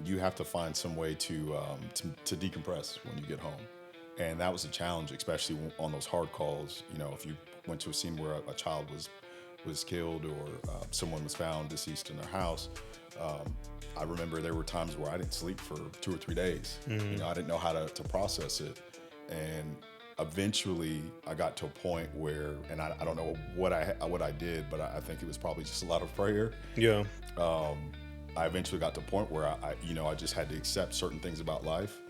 you have to find some way to decompress when you get home. And that was a challenge, especially on those hard calls. If you went to a scene where a child was killed or someone was found deceased in their house. I remember there were times where I didn't sleep for 2 or 3 days. I didn't know how to process it. And eventually I got to a point where, and I don't know what I did, but I think it was probably just a lot of prayer. Yeah. I eventually got to a point where I just had to accept certain things about life.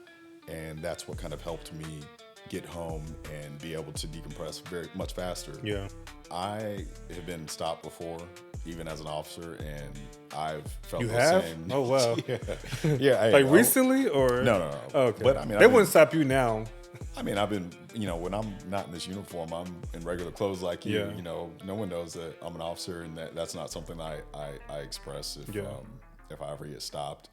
And that's what kind of helped me get home and be able to decompress very much faster. Yeah. I have been stopped before, even as an officer, and I've felt You the have? same. Oh, wow. Yeah. Hey, Like well, recently or? No. Oh, okay. But I mean, They wouldn't stop you now. I've been, when I'm not in this uniform, I'm in regular clothes like you. Yeah. No one knows that I'm an officer, and that's not something I express if I ever get stopped.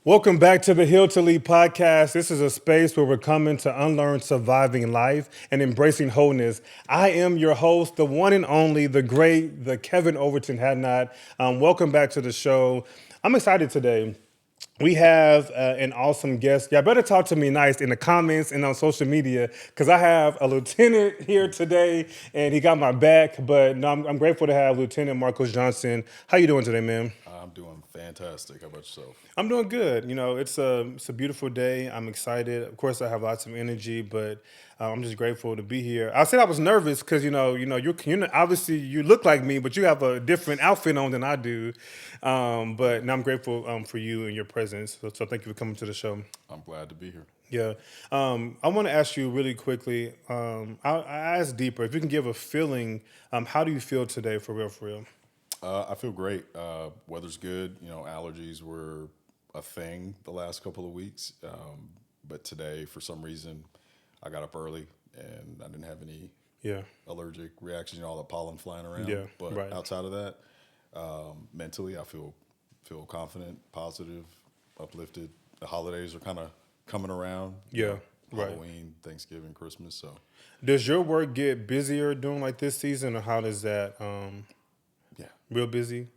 Welcome back to the Hill to Lead podcast. This is a space where we're coming to unlearn surviving life and embracing wholeness. I am your host, the one and only, the great, the Kevin Overton-Hadnot. Welcome back to the show. I'm excited today. We have an awesome guest. Y'all better talk to me nice in the comments and on social media because I have a lieutenant here today and he got my back. But no, I'm grateful to have Lieutenant Marcos Johnson. How you doing today, man? I'm doing fantastic. How about yourself? I'm doing good. It's a beautiful day. I'm excited. Of course, I have lots of energy, but I'm just grateful to be here. I said I was nervous because you obviously you look like me, but you have a different outfit on than I do. But now I'm grateful for you and your presence. So thank you for coming to the show. I'm glad to be here. Yeah. I want to ask you really quickly. I ask deeper. If you can give a feeling, how do you feel today, for real, for real? I feel great. Weather's good. Allergies were a thing the last couple of weeks. But today, for some reason, I got up early and I didn't have any allergic reactions, all the pollen flying around. Yeah, But right. outside of that, mentally, I feel confident, positive, uplifted. The holidays are kind of coming around. Yeah, right. Halloween, Thanksgiving, Christmas. So, Does your work get busier during like this season, or how does that? yeah, Real busy.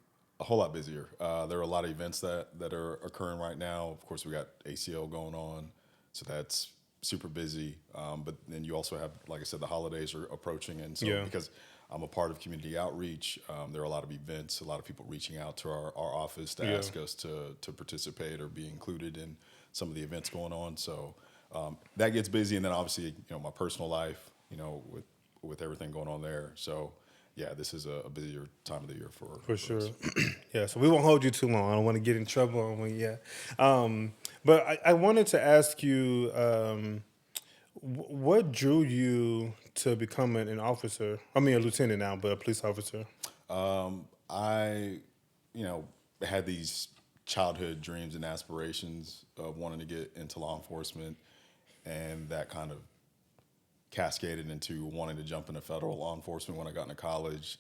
a whole lot busier. There are a lot of events that are occurring right now. Of course, we got ACL going on, so that's super busy. But then you also have, like I said, the holidays are approaching, and so because I'm a part of community outreach, there are a lot of events, a lot of people reaching out to our office to ask us to participate or be included in some of the events going on. So that gets busy, and then obviously, my personal life, with everything going on there. So yeah, this is a busier time of the year for sure. us. Yeah, so we won't hold you too long. I don't want to get in trouble. But I wanted to ask you, what drew you to becoming an officer? I mean, a lieutenant now, but a police officer. I, had these childhood dreams and aspirations of wanting to get into law enforcement, and that kind of cascaded into wanting to jump into federal law enforcement when I got into college.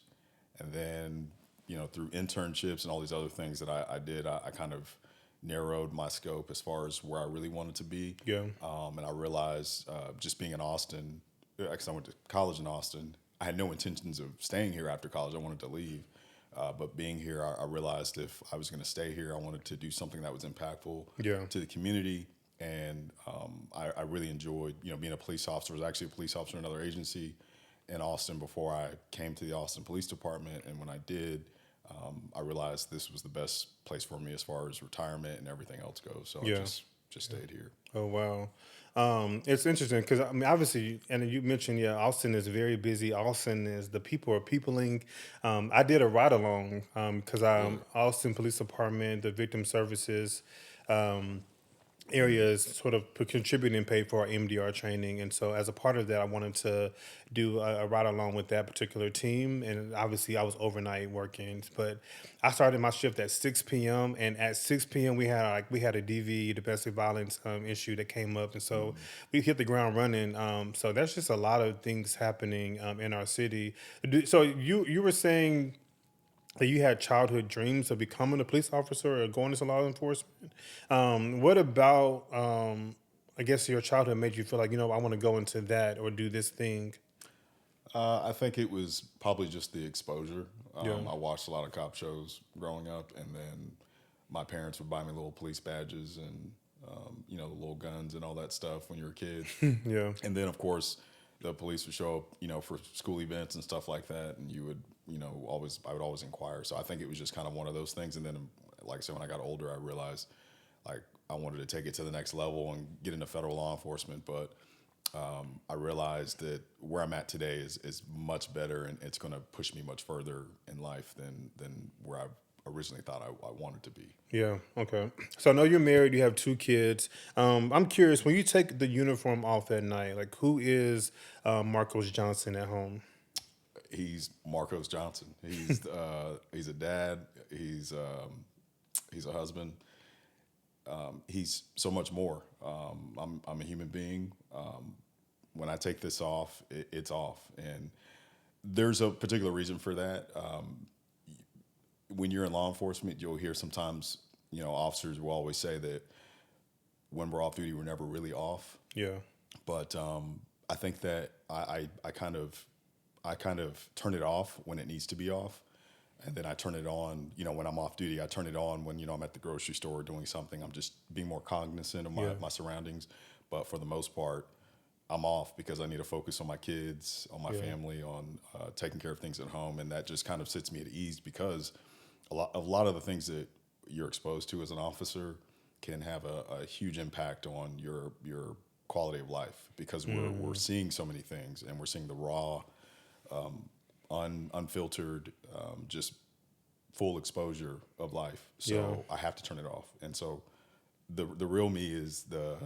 And then, through internships and all these other things that I did, I kind of narrowed my scope as far as where I really wanted to be. Yeah. And I realized just being in Austin, because I went to college in Austin, I had no intentions of staying here after college. I wanted to leave. But being here, I realized if I was going to stay here, I wanted to do something that was impactful to the community. And I really enjoyed, being a police officer. I was actually a police officer in another agency in Austin before I came to the Austin Police Department. And when I did, I realized this was the best place for me as far as retirement and everything else goes. So I just stayed here. Oh, wow. It's interesting because, I mean, obviously, and you mentioned, Austin is very busy. Austin is, the people are peopling. I did a ride along because I'm Austin Police Department, the victim services. areas sort of contribute and pay for our MDR training. And so as a part of that, I wanted to do a ride along with that particular team. And obviously I was overnight working, but I started my shift at 6 p.m. And at 6 p.m. we had a DV, domestic violence issue that came up. And so we hit the ground running. So that's just a lot of things happening in our city. So you were saying that you had childhood dreams of becoming a police officer or going into law enforcement. What about, I guess, your childhood made you feel like, I want to go into that or do this thing? I think it was probably just the exposure. Yeah. I watched a lot of cop shows growing up, and then my parents would buy me little police badges and the little guns and all that stuff when you're a kid. Yeah. And then, of course, the police would show up, for school events and stuff like that, and you would, I would always inquire. So I think it was just kind of one of those things. And then, like I said, when I got older, I realized like I wanted to take it to the next level and get into federal law enforcement, but I realized that where I'm at today is much better, and it's going to push me much further in life than where I originally thought I wanted to be. Yeah. Okay. So I know you're married. You have 2 kids. I'm curious, when you take the uniform off at night, like who is Marcos Johnson at home? He's Marcos Johnson. He's a dad. He's a husband. He's so much more. I'm a human being. When I take this off, it's off, and there's a particular reason for that. When you're in law enforcement, you'll hear sometimes, officers will always say that when we're off duty, we're never really off. Yeah. But I think that I kind of turn it off when it needs to be off, and then I turn it on. When I'm off duty, I turn it on when I'm at the grocery store doing something. I'm just being more cognizant of my surroundings. But for the most part, I'm off because I need to focus on my kids, on my family, on taking care of things at home, and that just kind of sits me at ease because a lot of the things that you're exposed to as an officer can have a huge impact on your quality of life because we're seeing so many things, and we're seeing the raw, unfiltered, just full exposure of life. So I have to turn it off, and so the real me is the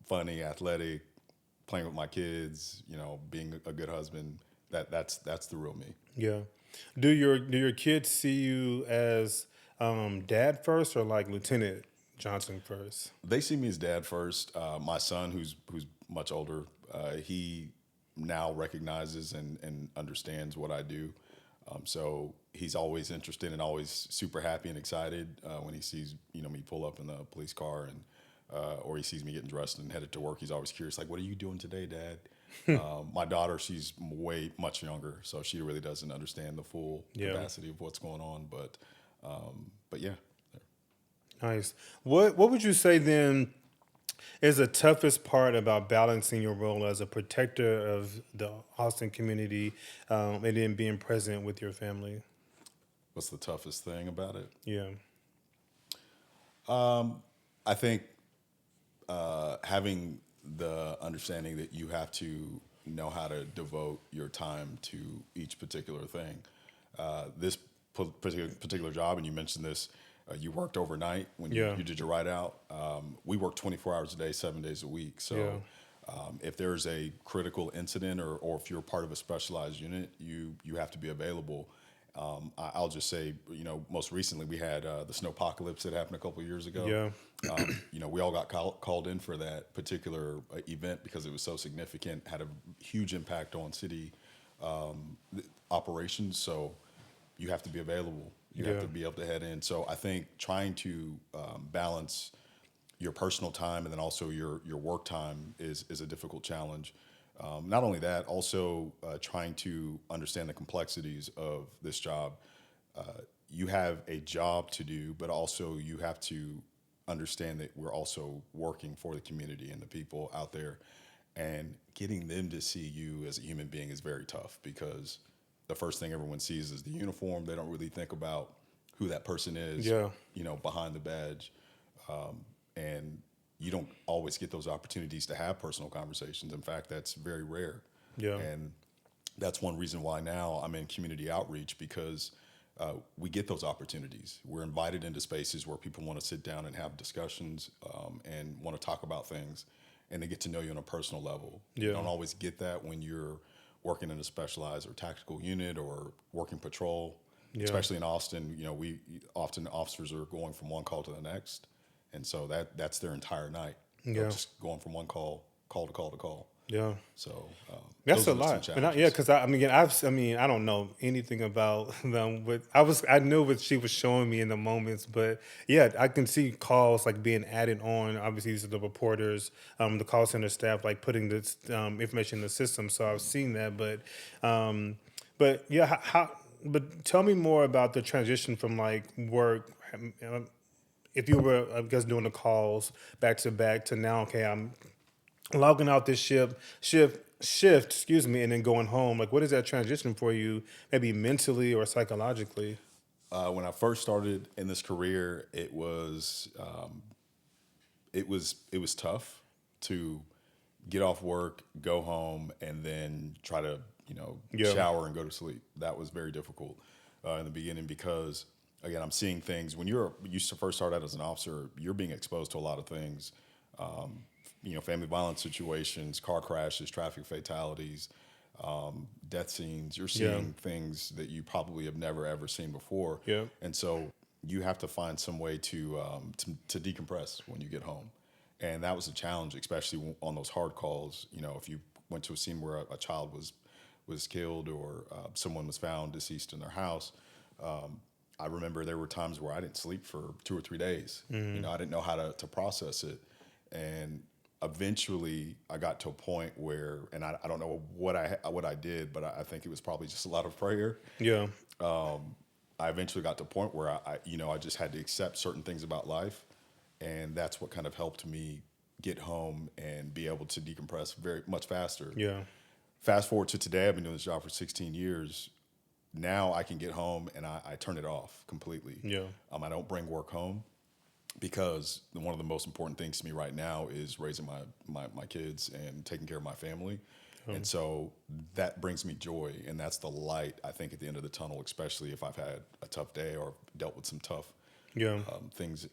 funny, athletic, playing with my kids, being a good husband. That's the real me. Yeah. Do your kids see you as dad first or like Lieutenant Johnson first? They see me as dad first. My son, who's much older, he now recognizes and understands what I do. So he's always interested and always super happy and excited when he sees me pull up in the police car and or he sees me getting dressed and headed to work. He's always curious, like, "What are you doing today, Dad?" My daughter, she's much younger, so she really doesn't understand the full capacity of what's going on. But yeah. Nice. What would you say then is the toughest part about balancing your role as a protector of the Austin community and then being present with your family? What's the toughest thing about it? Yeah. I think having the understanding that you have to know how to devote your time to each particular thing. This particular job, and you mentioned this, you worked overnight when you did your write out. We work 24 hours a day, 7 days a week. So if there's a critical incident or if you're part of a specialized unit, you have to be available. I'll just say, most recently we had the snowpocalypse that happened a couple of years ago. Yeah. We all got called in for that particular event because it was so significant, had a huge impact on city operations. So you have to be available. You have to be able to head in. So I think trying to balance your personal time and then also your work time is a difficult challenge. Not only that, also trying to understand the complexities of this job. You have a job to do, but also you have to understand that we're also working for the community and the people out there. And getting them to see you as a human being is very tough because the first thing everyone sees is the uniform. They don't really think about who that person is, behind the badge. And you don't always get those opportunities to have personal conversations. In fact, that's very rare. Yeah. And that's one reason why now I'm in community outreach because we get those opportunities. We're invited into spaces where people want to sit down and have discussions and want to talk about things, and they get to know you on a personal level. You Yeah. don't always get that when you're working in a specialized or tactical unit or working patrol. Yeah. Especially in Austin, we often officers are going from one call to the next, and so that's their entire night. Yeah. Just going from one call to call to call. Yeah. So That's those a are some lot, challenges. because I mean, I don't know anything about them, but I knew what she was showing me in the moments, but yeah, I can see calls like being added on. Obviously, these are the reporters, the call center staff, like putting this information in the system. So I've seen that, but yeah, but tell me more about the transition from like work. If you were, I guess, doing the calls back to back to now, okay, I'm logging out this shift, excuse me, and then going home. Like, what is that transition for you, maybe mentally or psychologically? When I first started in this career, it was tough to get off work, go home, and then try to Yeah. shower and go to sleep. That was very difficult in the beginning because again, I'm seeing things when you first start out as an officer. You're being exposed to a lot of things, family violence situations, car crashes, traffic fatalities, death scenes. You're Yeah. seeing things that you probably have never ever seen before, Yeah. and so you have to find some way to decompress when you get home, and that was a challenge, especially on those hard calls. If you went to a scene where a child was killed or someone was found deceased in their house. I remember there were times where I didn't sleep for 2 or 3 days. I didn't know how to process it, and eventually I got to a point where, and I don't know what I did, but I think it was probably just a lot of prayer. Yeah. I eventually got to a point where I just had to accept certain things about life, and that's what kind of helped me get home and be able to decompress very much faster. Yeah. Fast forward to today, I've been doing this job for 16 years. Now I can get home and I turn it off completely. Yeah. I don't bring work home because one of the most important things to me right now is raising my kids and taking care of my family. And so that brings me joy, and that's the light, I think, at the end of the tunnel, especially if I've had a tough day or dealt with some tough Yeah. things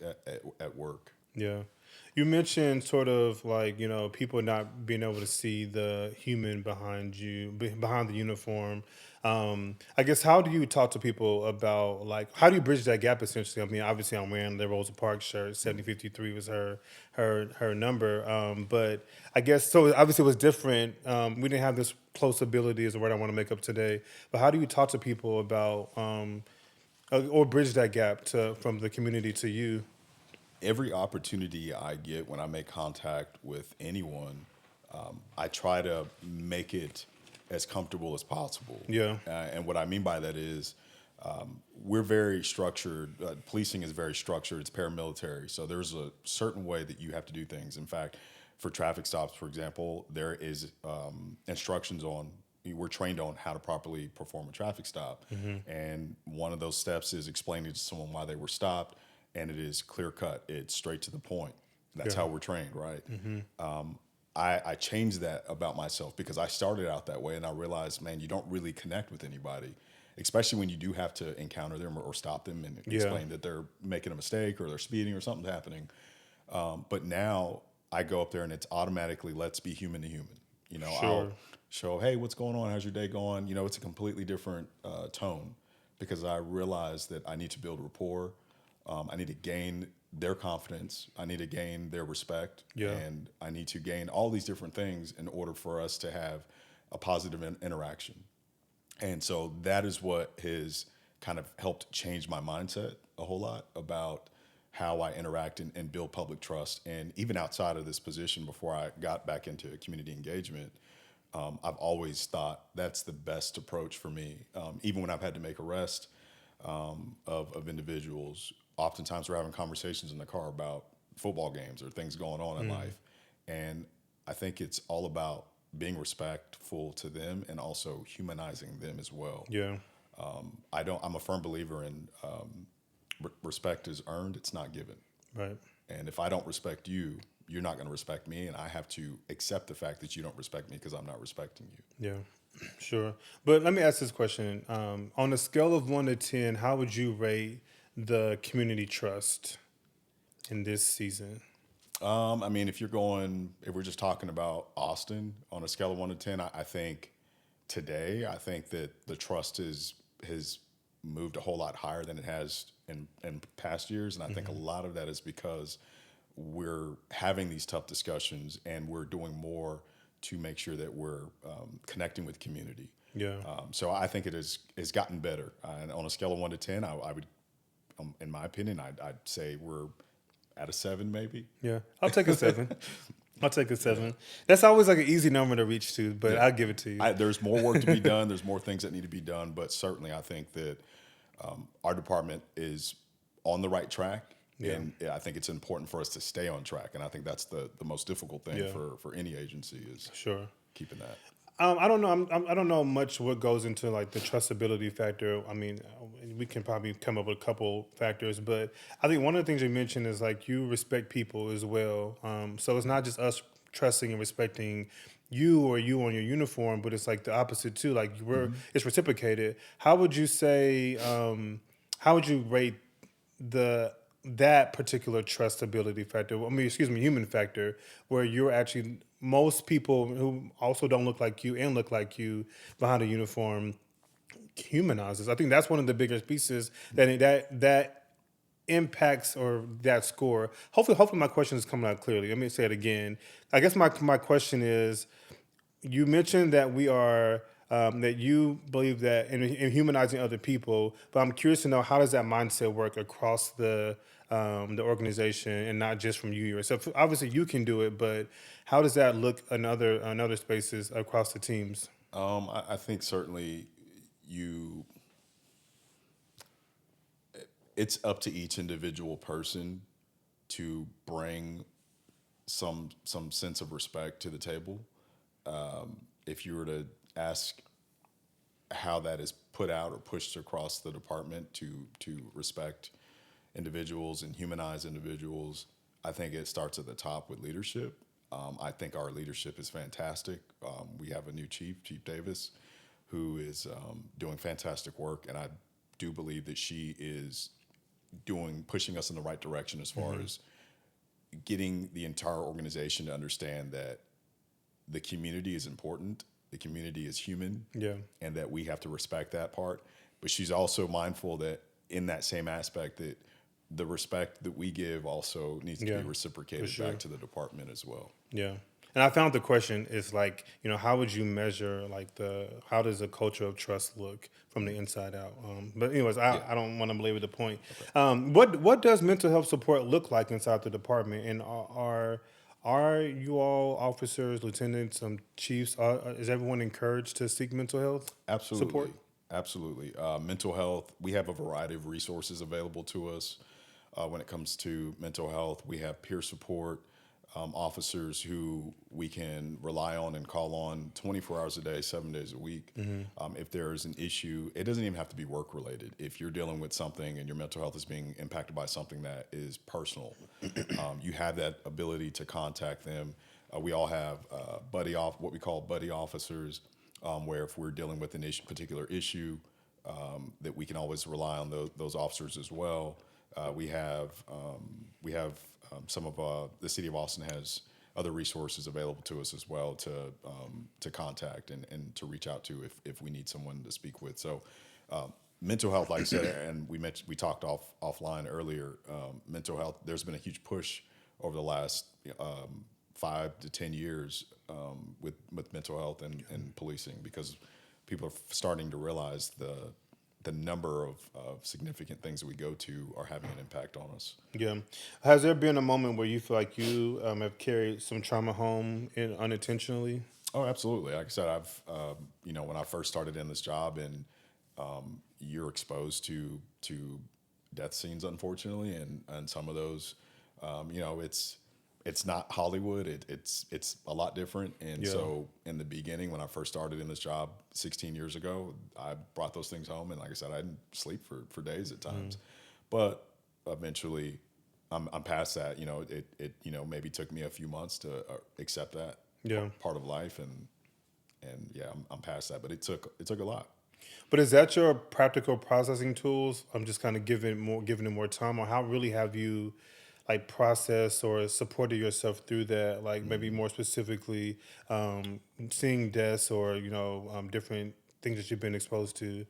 at work. Yeah. You mentioned sort of like, people not being able to see the human behind you, behind the uniform. I guess, how do you talk to people about, like, how do you bridge that gap essentially? I mean, obviously I'm wearing the Rosa Parks shirt, 7053 was her number. But I guess, so obviously it was different. We didn't have this close ability is the word I want to make up today. But how do you talk to people about, or bridge that gap from the community to you? Every opportunity I get when I make contact with anyone, I try to make it as comfortable as possible. Yeah. And what I mean by that is we're very structured. Policing is very structured. It's paramilitary. So there's a certain way that you have to do things. In fact, for traffic stops, for example, there is instructions on, we're trained on how to properly perform a traffic stop. And one of those steps is explaining to someone why they were stopped. And it is clear cut. It's straight to the point. That's Yeah. how we're trained, right? I changed that about myself because I started out that way, and I realized, man, you don't really connect with anybody, especially when you do have to encounter them or stop them and Yeah. explain that they're making a mistake or they're speeding or something's happening. But now I go up there and it's automatically, let's be human to human. Sure. I'll show, hey, what's going on? How's your day going? It's a completely different tone because I realize that I need to build rapport. I need to gain their confidence. I need to gain their respect. Yeah. And I need to gain all these different things in order for us to have a positive interaction. And so that is what has kind of helped change my mindset a whole lot about how I interact and build public trust. And even outside of this position, before I got back into community engagement, I've always thought that's the best approach for me. Even when I've had to make arrests of individuals, oftentimes we're having conversations in the car about football games or things going on in life. And I think it's all about being respectful to them and also humanizing them as well. Yeah. I'm a firm believer in respect is earned, it's not given. Right. And if I don't respect you, you're not going to respect me. And I have to accept the fact that you don't respect me because I'm not respecting you. Yeah. Sure. But let me ask this question. On a scale of 1 to 10, how would you rate the community trust in this season? I mean, if we're just talking about Austin on a scale of 1 to 10, I think today, I think that the trust has moved a whole lot higher than it has in past years, and I think a lot of that is because we're having these tough discussions and we're doing more to make sure that we're connecting with community. Yeah. So I think it has gotten better. And on a scale of 1 to 10, I would, in my opinion, I'd say we're at a 7, maybe. Yeah. I'll take a 7. I'll take a 7. That's always like an easy number to reach to, but Yeah. I'll give it to you. There's more work to be done. There's more things that need to be done, but certainly I think that our department is on the right track. Yeah. And I think it's important for us to stay on track. And I think that's the most difficult thing Yeah. for any agency is Sure. keeping that. I don't know. I don't know much what goes into like the trustability factor. I mean, we can probably come up with a couple factors, but I think one of the things you mentioned is like you respect people as well. So it's not just us trusting and respecting you or you on your uniform, but it's like the opposite too. Like it's reciprocated. How would you say? How would you rate the that particular trustability factor? I mean, excuse me, human factor, where you're actually most people who also don't look like you and look like you behind a uniform humanizes. I think that's one of the biggest pieces that impacts or that score. Hopefully my question is coming out clearly. Let me say it again. I guess my question is, you mentioned that we are that you believe that in humanizing other people, but I'm curious to know how does that mindset work across the organization and not just from you yourself. Obviously, you can do it, but how does that look in other spaces across the teams? I think certainly you. It's up to each individual person to bring some sense of respect to the table. If you were to ask how that is put out or pushed across the department to respect individuals and humanize individuals, I think it starts at the top with leadership. I think our leadership is fantastic. We have a new chief, Chief Davis, who is doing fantastic work, and I do believe that she is pushing us in the right direction as far as getting the entire organization to understand that the community is important, the community is human, Yeah. and that we have to respect that part. But she's also mindful that in that same aspect that the respect that we give also needs to Yeah, be for reciprocated sure. back to the department as well. Yeah. And I found the question is like, how would you measure like how does a culture of trust look from the inside out? But anyways, Yeah. I don't want to belabor the point. What does mental health support look like inside the department? And are you all officers, lieutenants, chiefs? Is everyone encouraged to seek mental health support? Absolutely. Absolutely. Mental health, we have a variety of resources available to us when it comes to mental health. We have peer support, officers who we can rely on and call on 24 hours a day, 7 days a week. If there is an issue, it doesn't even have to be work related. If you're dealing with something and your mental health is being impacted by something that is personal, you have that ability to contact them. We all have what we call buddy officers, where if we're dealing with an particular issue, that we can always rely on those officers as well. We have some of the city of Austin has other resources available to us as well to contact and to reach out to if we need someone to speak with. So mental health, like I said, and we talked offline earlier. Mental health. There's been a huge push over the last 5 to 10 years with mental health and policing because people are starting to realize the number of significant things that we go to are having an impact on us. Yeah. Has there been a moment where you feel like you have carried some trauma home unintentionally? Oh, absolutely. Like I said, I've when I first started in this job, and you're exposed to death scenes, unfortunately, and some of those, it's not Hollywood. It's a lot different. And Yeah. so in the beginning, when I first started in this job 16 years ago, I brought those things home, and like I said, I didn't sleep for days at times. But eventually, I'm past that. It maybe took me a few months to accept that Yeah. part of life, and and yeah, I'm past that. But it took a lot. But is that your practical processing tools? I'm just kind of giving it more time, or how really have you like processed or supported yourself through that? Like maybe more specifically, seeing deaths or different things that you've been exposed to.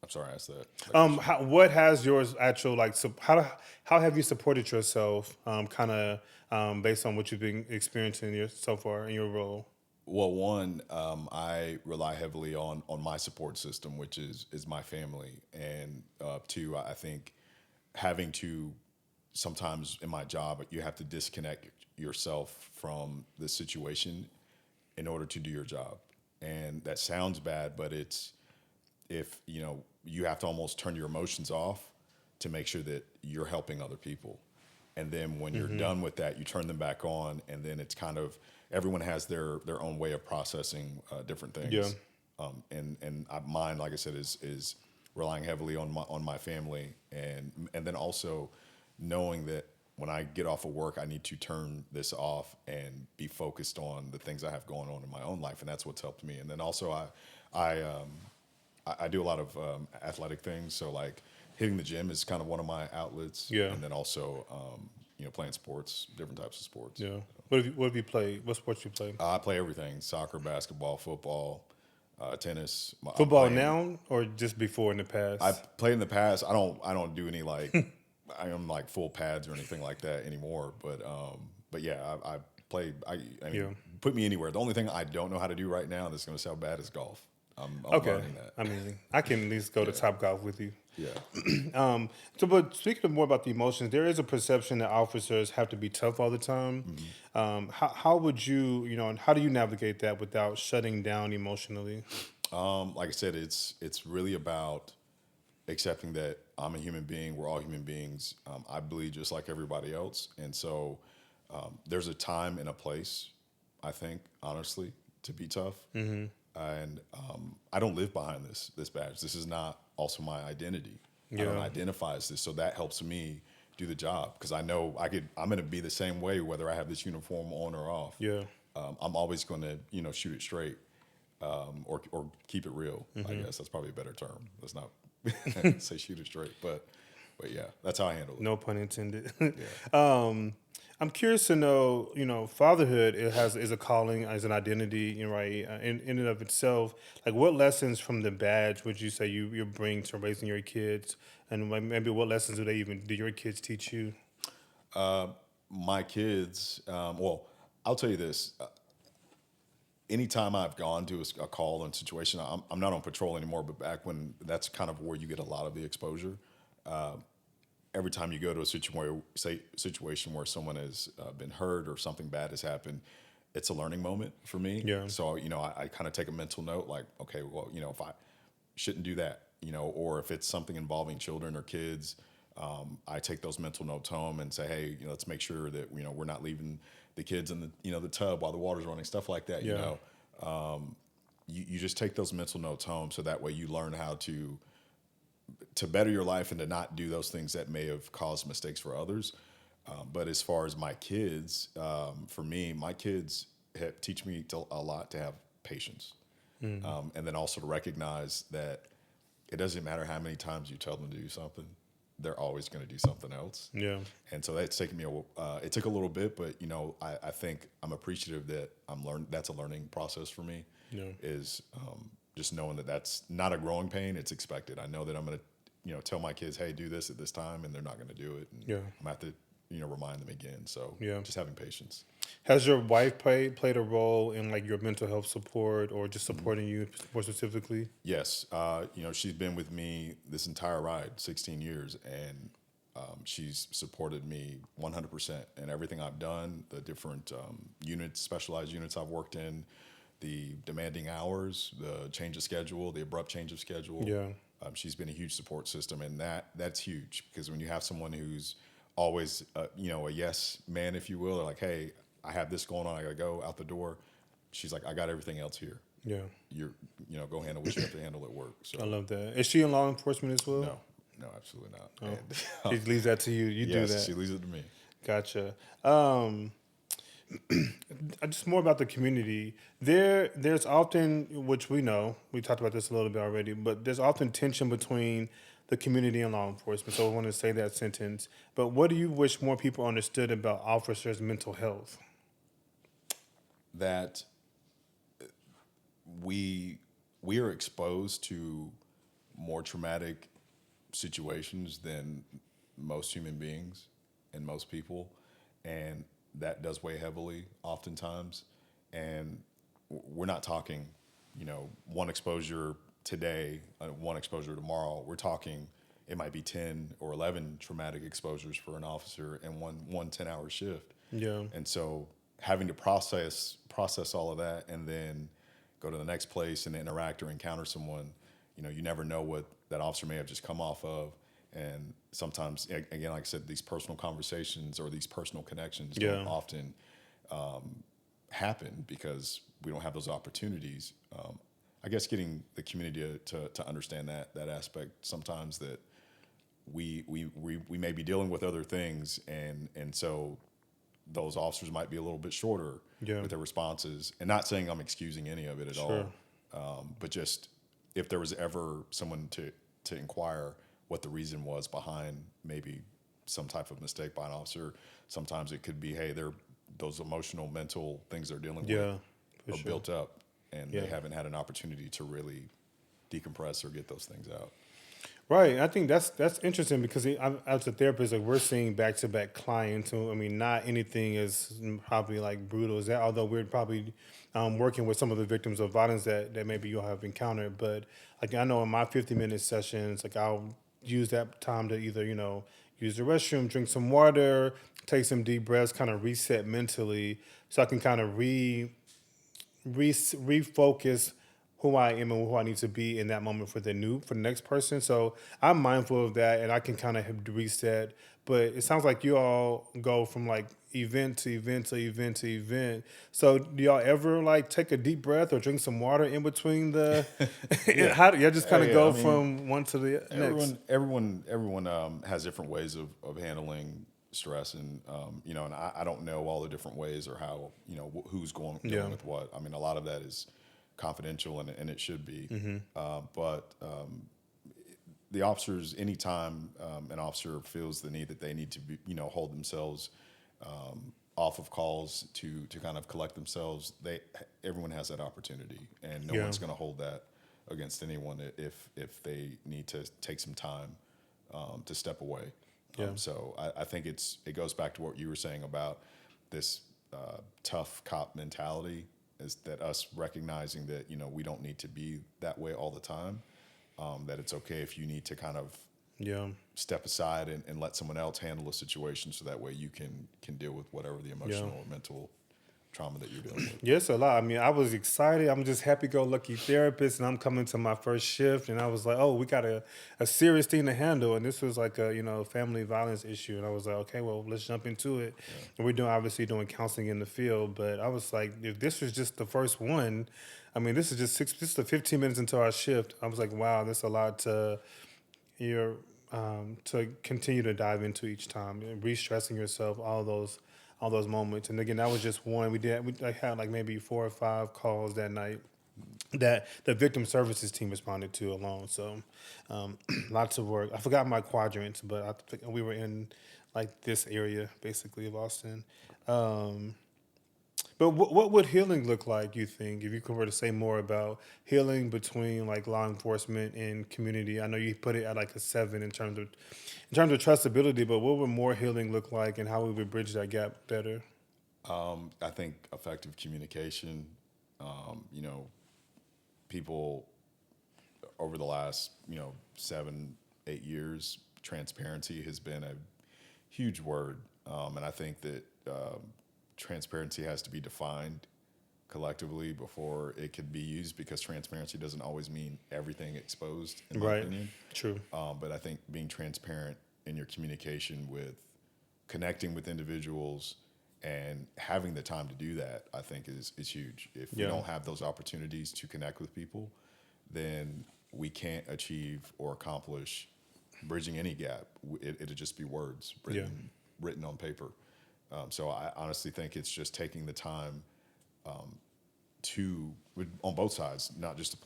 I'm sorry, I asked that question. What has yours actual like? How have you supported yourself? Kind of based on what you've been experiencing so far in your role. Well, one, I rely heavily on my support system, which is my family, and two, I think having to sometimes in my job you have to disconnect yourself from the situation in order to do your job, and that sounds bad, but it's if you have to almost turn your emotions off to make sure that you're helping other people, and then when you're done with that, you turn them back on, and then it's kind of everyone has their own way of processing different Yeah. things. Mine, like I said, is relying heavily on my family, and then also knowing that when I get off of work, I need to turn this off and be focused on the things I have going on in my own life, and that's what's helped me. And then also, I do a lot of athletic things, so like hitting the gym is kind of one of my outlets, Yeah. and then also playing sports, different types of sports. Yeah. What have you played? What sports you played? I play everything: soccer, basketball, football, tennis. I'm Football playing. now or just before in the I past? played in the past. I don't do any like I am like full pads or anything like that anymore. But yeah, I play. I Yeah. mean, put me anywhere. The only thing I don't know how to do right now that's going to sound bad is golf. I'm Okay. learning that. I mean, I can at least go to Top Golf with you. Yeah. But speaking of more about the emotions, there is a perception that officers have to be tough all the time. How would you, and how do you navigate that without shutting down emotionally? Like I said, it's really about accepting that I'm a human being. We're all human beings. I bleed just like everybody else, and so there's a time and a place. I think honestly to be tough, and I don't live behind this badge. This is not also my identity. I don't Yeah. identify as this, so that helps me do the job because I know I'm going to be the same way whether I have this uniform on or off. Yeah. I'm always going to shoot it straight, or keep it real. I guess that's probably a better term. Let's not say shoot it straight, but yeah, that's how I handle it. No pun intended. Yeah. I'm curious to know, fatherhood is a calling, as an identity, right? In and of itself, like what lessons from the badge would you say you bring to raising your kids, and like maybe what lessons do your kids teach you? My kids, well, I'll tell you this. Anytime I've gone to a call and situation, I'm not on patrol anymore, but back when that's kind of where you get a lot of the exposure. Every time you go to a situation where someone has been hurt or something bad has happened, it's a learning moment for me. Yeah. So I kind of take a mental note, like, okay, well, if I shouldn't do that, or if it's something involving children or kids, I take those mental notes home and say, hey, let's make sure that we're not leaving the kids in the tub while the water's running, stuff like that. Yeah. You just take those mental notes home, so that way you learn how to better your life and to not do those things that may have caused mistakes for others. But as far as my kids, for me, my kids teach me a lot to have patience, and then also to recognize that it doesn't matter how many times you tell them to do something, they're always going to do something else. Yeah. And so that's taken me it took a little bit, but I think I'm appreciative that that's a learning process for me. Yeah. Is just knowing that that's not a growing pain, it's expected. I know that I'm going to tell my kids, hey, do this at this time, and they're not going to do it. And Yeah. I'm going to have to remind them again. So Yeah. just having patience. Has your wife played a role in like your mental health support or just supporting you more specifically? Yes. She's been with me this entire ride, 16 years, and she's supported me 100% in everything I've done, the different specialized units I've worked in, the demanding hours, the change of schedule, the abrupt change of schedule. Yeah. She's been a huge support system, and that's huge because when you have someone who's always, a yes man, if you will, or like, hey, I have this going on, I got to go out the door. She's like, I got everything else here. Yeah. Go handle what you have to handle at work. So I love that. Is she in law enforcement as well? no, absolutely not. Oh. She leaves that to you. You do yes, that. she leaves it to me. Gotcha. Just more about the community. There's often, which we know, we talked about this a little bit already, but there's often tension between the community and law enforcement. So I want to say that sentence. But what do you wish more people understood about officers' mental health? That we we are exposed to more traumatic situations than most human beings and most people, and that does weigh heavily oftentimes. And we're not talking, one exposure today, one exposure tomorrow. We're talking it might be 10 or 11 traumatic exposures for an officer in one 10-hour shift. Yeah. And so having to process all of that and then go to the next place and interact or encounter someone, you never know what that officer may have just come off of. And sometimes, again, like I said, these personal conversations or these personal connections Yeah. don't often happen because we don't have those opportunities. I guess getting the community to understand that aspect sometimes, that we may be dealing with other things, and so those officers might be a little bit shorter Yeah. with their responses. And not saying I'm excusing any of it at Sure. all, but just if there was ever someone to inquire what the reason was behind maybe some type of mistake by an officer, sometimes it could be, hey, those emotional, mental things they're dealing Yeah. with For are sure. built up, and Yeah. they haven't had an opportunity to really decompress or get those things out. Right. I think that's interesting because as a therapist, like we're seeing back to back clients who, I mean, not anything is probably like brutal as that, although we're probably working with some of the victims of violence that maybe you'll have encountered. But like I know in my 50-minute sessions, like I'll use that time to either, use the restroom, drink some water, take some deep breaths, kind of reset mentally so I can kind of refocus who I am and who I need to be in that moment for the next person. So I'm mindful of that, and I can kind of reset. But it sounds like you all go from like event to event to event to event. So do y'all ever like take a deep breath or drink some water in between the? Yeah. How do y'all just kind of Yeah, go I mean, from one to the next? everyone has different ways of handling stress, and and I don't know all the different ways or how who's dealing Yeah. with what. I mean, a lot of that is confidential, and it should be. But the officers, anytime an officer feels the need that they need to be, hold themselves off of calls to kind of collect themselves, everyone has that opportunity, and no Yeah. one's going to hold that against anyone if they need to take some time to step away. Yeah. So I think it goes back to what you were saying about this tough cop mentality, is that us recognizing that we don't need to be that way all the time. That it's okay if you need to kind of Yeah. step aside and let someone else handle a situation, so that way you can deal with whatever the emotional or mental trauma that you're dealing with. Yes, a lot. I mean, I was excited. I'm just happy-go-lucky therapist, and I'm coming to my first shift, and I was like, "Oh, we got a serious thing to handle," and this was like a family violence issue, and I was like, "Okay, well, let's jump into it." And we're obviously doing counseling in the field, but I was like, if this was just the first one, I mean, this is just this is the 15 minutes into our shift. I was like, "Wow, that's a lot to continue to dive into each time, and re-stressing yourself, all those moments." And again, that was just one. I had like maybe 4 or 5 calls that night that the victim services team responded to alone. So lots of work. I forgot my quadrants, but I think we were in like this area basically of Austin. Um, but what would healing look like, you think, if you were to say more about healing between like law enforcement and community? I know you put it at like a 7 in terms of trustability, but what would more healing look like, and how we would bridge that gap better? I think effective communication. People over the last 7, 8 years, transparency has been a huge word, and I think that transparency has to be defined collectively before it could be used, because transparency doesn't always mean everything exposed, in my Right. opinion. True. But I think being transparent in your communication, with connecting with individuals and having the time to do that, I think is huge. If we Yeah. don't have those opportunities to connect with people, then we can't achieve or accomplish bridging any gap. It'll just be words written on paper. So I honestly think it's just taking the time on both sides, not just the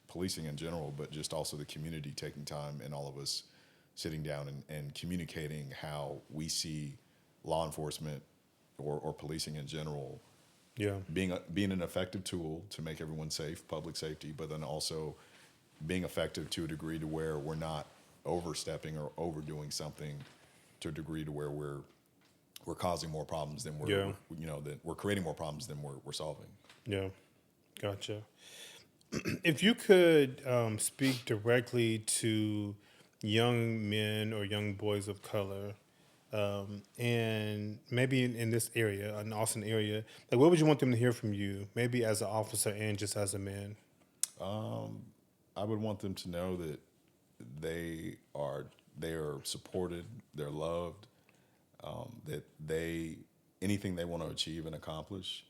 policing in general, but just also the community taking time and all of us sitting down and communicating how we see law enforcement or policing in general Yeah. being an effective tool to make everyone safe, public safety, but then also being effective to a degree to where we're not overstepping or overdoing something to a degree to where we're causing more problems than Yeah. that we're creating more problems than we're solving. Yeah. Gotcha. If you could speak directly to young men or young boys of color, and maybe in this area, an Austin area, like what would you want them to hear from you? Maybe as an officer and just as a man. I would want them to know that they are supported, they're loved, that anything they want to achieve and accomplish,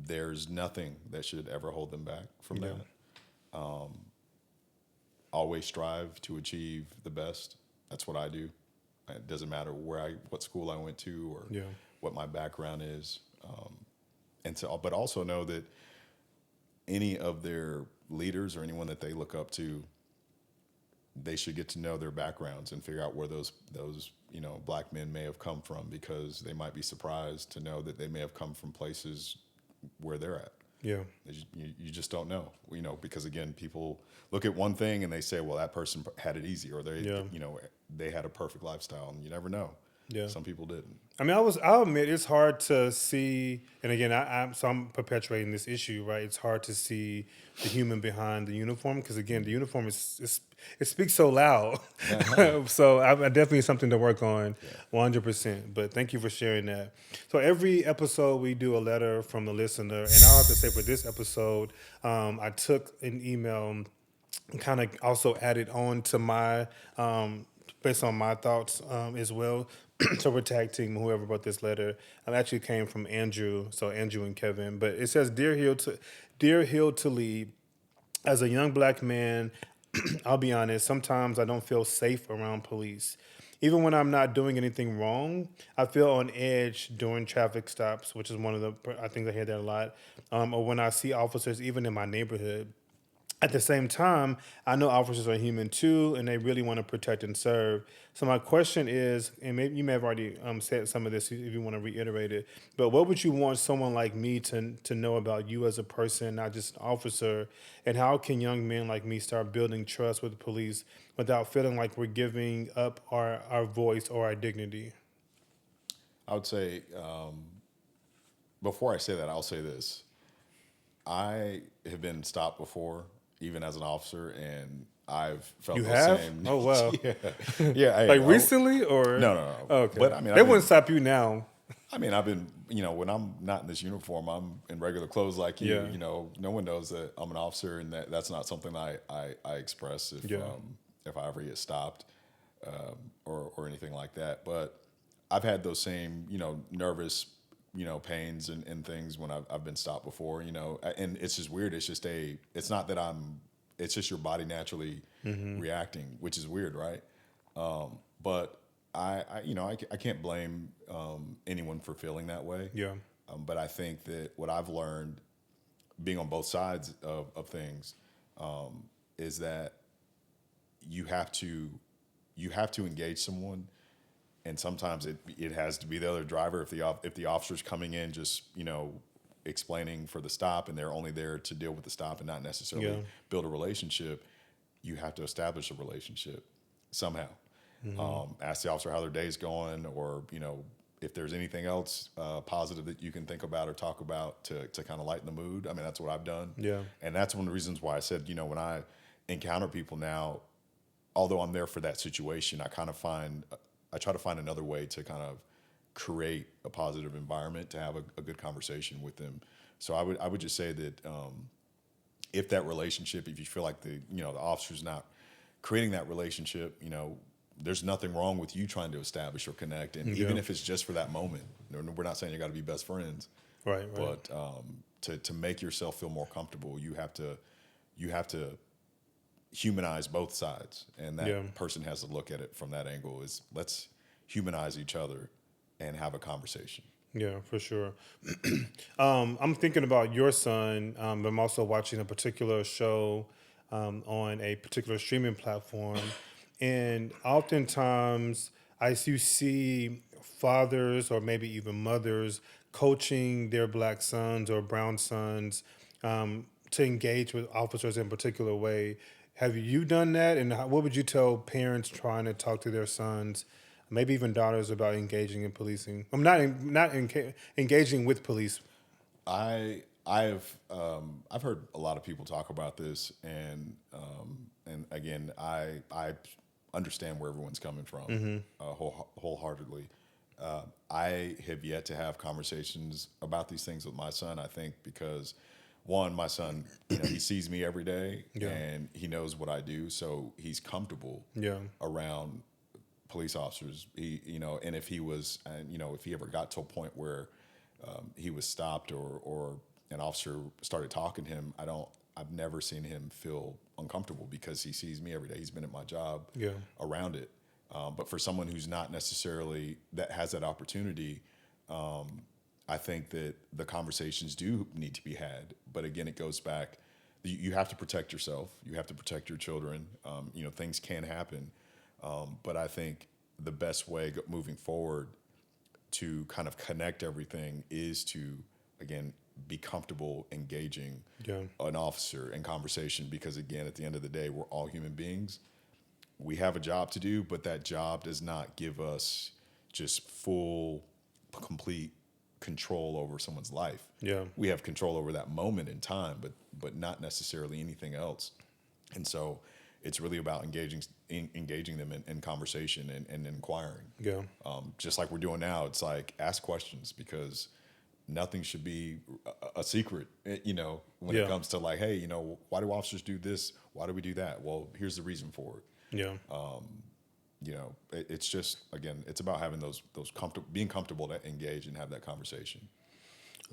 there's nothing that should ever hold them back from Yeah. that. Always strive to achieve the best. That's what I do. It doesn't matter what school I went to or Yeah. what my background is. But also know that any of their leaders or anyone that they look up to, they should get to know their backgrounds and figure out where those black men may have come from, because they might be surprised to know that they may have come from places where they're at. Yeah. You just don't know, because again, people look at one thing and they say, well, that person had it easy, or Yeah. they had a perfect lifestyle, and you never know. Yeah. Some people didn't. I mean, I'll admit it's hard to see, and again, I'm perpetuating this issue, right? It's hard to see the human behind the uniform because, again, the uniform it speaks so loud. So I definitely something to work on, 100%. But thank you for sharing that. So every episode we do a letter from the listener, and I'll have to say for this episode, I took an email and kind of also added on to my based on my thoughts as well. So we're tag team whoever wrote this letter. It actually came from Andrew, so Andrew and Kevin. But it says, Dear Hill to Lead, as a young black man, I'll be honest, sometimes I don't feel safe around police. Even when I'm not doing anything wrong, I feel on edge during traffic stops, which is one of the, I think I hear that a lot, or when I see officers, even in my neighborhood. At the same time, I know officers are human too, and they really want to protect and serve. So my question is, and maybe you may have already said some of this if you want to reiterate it, but what would you want someone like me to know about you as a person, not just an officer, and how can young men like me start building trust with the police without feeling like we're giving up our voice or our dignity? I would say, before I say that, I'll say this. I have been stopped before, even as an officer, and I've felt You the have? same. Oh, wow. Yeah. Hey, Like recently or? No. Oh, okay. But I mean, They wouldn't stop you now. I've been, when I'm not in this uniform, I'm in regular clothes like you. Yeah. No one knows that I'm an officer, and that's not something I express if I ever get stopped or anything like that. But I've had those same, nervous, pains and things when I've been stopped before, and it's just weird. It's not that it's just your body naturally reacting, which is weird, right? But I can't blame anyone for feeling that way. Yeah. But I think that what I've learned being on both sides of things is that you have to engage someone, and sometimes it has to be the other driver. If the officer's coming in just explaining for the stop, and they're only there to deal with the stop and not necessarily build a relationship, you have to establish a relationship somehow. Ask the officer how their day's going, or if there's anything else positive that you can think about or talk about to kind of lighten the mood. I mean, that's what I've done. Yeah. And that's one of the reasons why I said, when I encounter people now, although I'm there for that situation, I try to find another way to kind of create a positive environment to have a good conversation with them. So I would just say that if that relationship, if you feel like the officer's not creating that relationship, there's nothing wrong with you trying to establish or connect, and even if it's just for that moment. We're not saying you got to be best friends, Right. but to make yourself feel more comfortable, you have to humanize both sides, and that person has to look at it from that angle. Is let's humanize each other and have a conversation. Yeah, for sure. I'm thinking about your son. I'm also watching a particular show on a particular streaming platform. And oftentimes you see fathers or maybe even mothers coaching their black sons or brown sons to engage with officers in a particular way. Have you done that? And what would you tell parents trying to talk to their sons, maybe even daughters, about engaging in policing? I'm engaging with police. I've heard a lot of people talk about this, and again, I understand where everyone's coming from wholeheartedly. I have yet to have conversations about these things with my son. I think because one, my son, he sees me every day Yeah. and he knows what I do, so he's comfortable Yeah. around police officers. And if he was, and if he ever got to a point where he was stopped or an officer started talking to him, I've never seen him feel uncomfortable because he sees me every day. He's been at my job Yeah. around it. But for someone who's not necessarily that has that opportunity, I think that the conversations do need to be had. But again, it goes back. You have to protect yourself. You have to protect your children. Things can happen. But I think the best way moving forward to kind of connect everything is to, again, be comfortable engaging Yeah. an officer in conversation because, again, at the end of the day, we're all human beings. We have a job to do, but that job does not give us just full, complete control over someone's life. Yeah. We have control over that moment in time, but not necessarily anything else. And so it's really about engaging them in conversation and inquiring. Yeah. Just like we're doing now, it's like ask questions because nothing should be a secret, when Yeah. it comes to like, hey, why do officers do this? Why do we do that? Well, here's the reason for it. Yeah. It's just, again, it's about having those being comfortable to engage and have that conversation.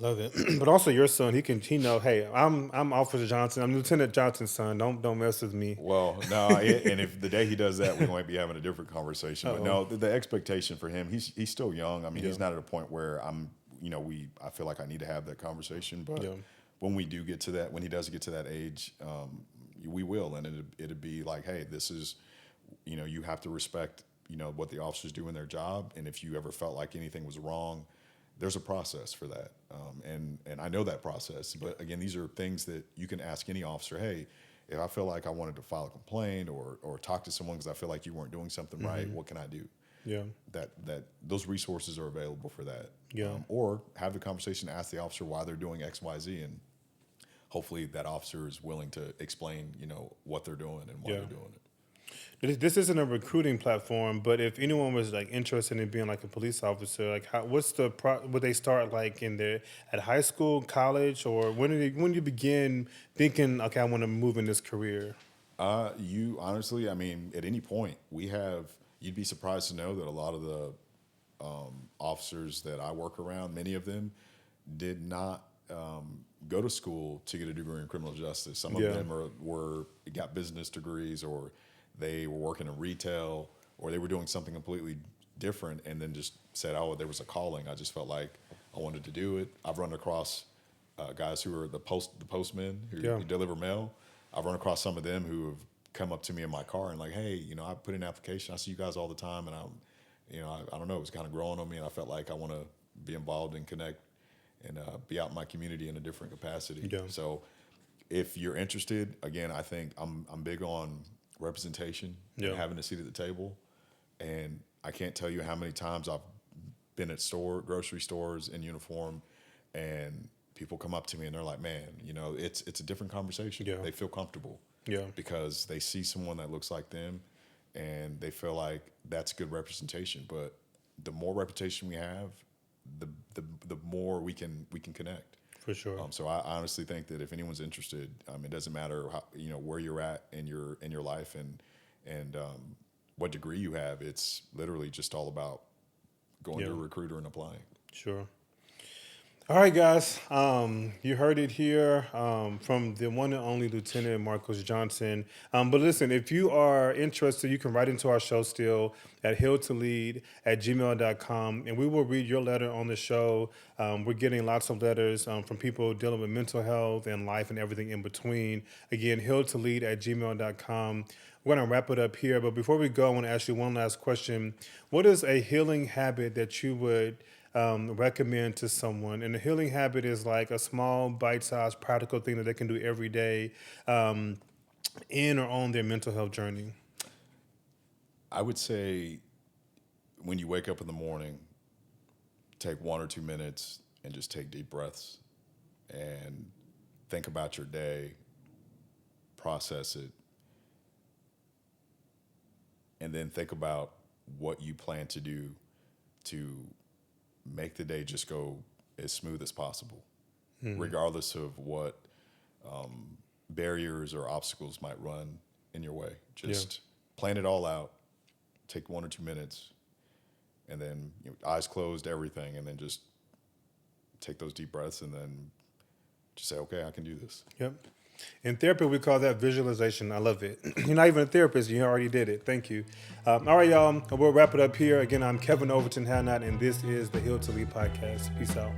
Love it. But also your son, he know, hey, I'm Officer Johnson. I'm Lieutenant Johnson's son. Don't mess with me. Well, no, and if the day he does that, we might be having a different conversation. But no, the expectation for him, he's still young. I mean, he's not at a point where I feel like I need to have that conversation. But Yeah. when we do get to that, when he does get to that age, we will, and it'd be like, hey, this is, you have to respect, what the officers do in their job, and if you ever felt like anything was wrong, there's a process for that, and I know that process. But again, these are things that you can ask any officer. Hey, if I feel like I wanted to file a complaint or talk to someone because I feel like you weren't doing something right, what can I do? Yeah. That those resources are available for that. Yeah. Or have the conversation, ask the officer why they're doing X, Y, Z, and hopefully that officer is willing to explain, what they're doing and why Yeah. they're doing it. This isn't a recruiting platform, but if anyone was like interested in being like a police officer, like what's would they start like at high school, college, or when do you begin thinking, okay, I want to move in this career? You honestly, I mean, at any point, you'd be surprised to know that a lot of the officers that I work around, many of them did not go to school to get a degree in criminal justice. Some of Yeah. them got business degrees, or they were working in retail, or they were doing something completely different, and then just said, "Oh, there was a calling. I just felt like I wanted to do it." I've run across guys who are the postmen who Yeah. deliver mail. I've run across some of them who have come up to me in my car and like, "Hey, I put in an application. I see you guys all the time, and I don't know, it was kind of growing on me, and I felt like I want to be involved and connect and be out in my community in a different capacity." Yeah. So, if you're interested, again, I think I'm big on representation Yeah. and having a seat at the table, and I can't tell you how many times I've been at grocery stores in uniform, and people come up to me and they're like, "Man, it's a different conversation." Yeah. They feel comfortable Yeah. because they see someone that looks like them, and they feel like that's good representation. But the more reputation we have, the more we can connect. For sure. So I honestly think that if anyone's interested, it doesn't matter how, where you're at in your life and what degree you have. It's literally just all about going to a recruiter and applying. Sure. All right, guys. You heard it here from the one and only Lieutenant Marcus Johnson. But listen, if you are interested, you can write into our show still at hilltolead@gmail.com, and we will read your letter on the show. We're getting lots of letters from people dealing with mental health and life and everything in between. Again, hilltolead@gmail.com. We're going to wrap it up here. But before we go, I want to ask you one last question. What is a healing habit that you would recommend to someone? And the healing habit is like a small, bite-sized, practical thing that they can do every day in or on their mental health journey. I would say when you wake up in the morning, take 1 or 2 minutes and just take deep breaths and think about your day, process it, and then think about what you plan to do to make the day just go as smooth as possible, regardless of what barriers or obstacles might run in your way. Just plan it all out, take 1 or 2 minutes, and then eyes closed, everything, and then just take those deep breaths and then just say, okay, I can do this. Yep. In therapy, we call that visualization. I love it. You're not even a therapist. You already did it. Thank you. All right, y'all. We'll wrap it up here. Again, I'm Kevin Overton-Hadnot, and this is the Hill to Lead podcast. Peace out.